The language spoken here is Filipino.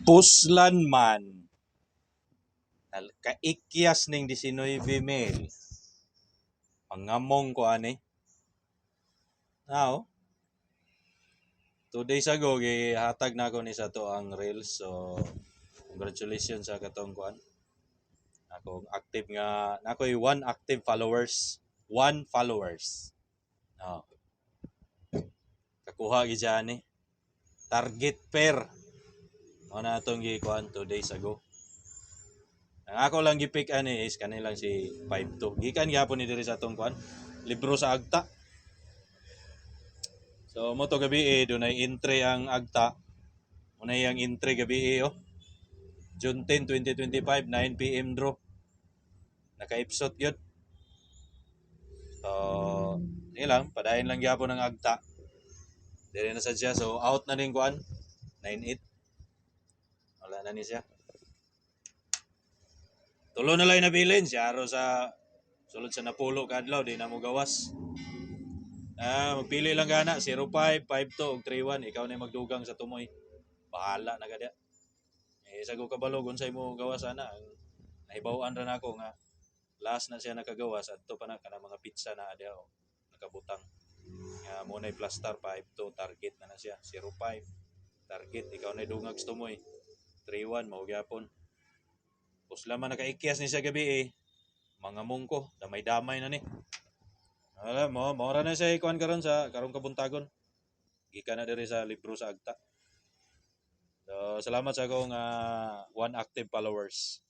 Puslan man. Kaikyas ning 19 mil. Pangamong ko ani. Now, 2 days ago gihatag na ako ni sa to ang reels. So congratulations sa katong kuan. Akong active nga nakoy 1 active followers. 1 followers. No. Kakuha gi dyan eh. Target pair. Ano na itong gikuan 2 days ago. Ang ako lang gipik ani is kanilang si 5-2. Gikan gyapon ni diri sa atong kuan. Libro sa agta. So mo to gabi dunay entry ang agta. Unay ang entry gabi oh. June 10, 2025, 9 PM draw. Naka-episode yun. So, hindi lang, padayon lang gyapon ang agta. Dili na sadya, so out na ning kuan. 9-8. Wala na ni siya. Tulo na lang nabilin siya aro sa sulod sa napulo kadlaw di na mo gawas. Magpili lang gana 05, 52 ug 31 ikaw na magdugang sa tumoy. Bahala na kada. Sago kabalo unsay mo gawas ana ang nahibaw-an ra nako nga last na siya nakagawas adto pa na kana mga pizza na ada nakabutang. Mo na plaster 52 target na siya 05 target ikaw na dungag sa tumoy. 31 mao gyapon. Pusla man nakaikyas ni siya gabi mga mungko, damay-damay na ni. Alam mo, maura na siya ikuan karon sa karong kabuntagon. Gikan na diri sa libro sa agta. So, salamat sa akong 1 active followers.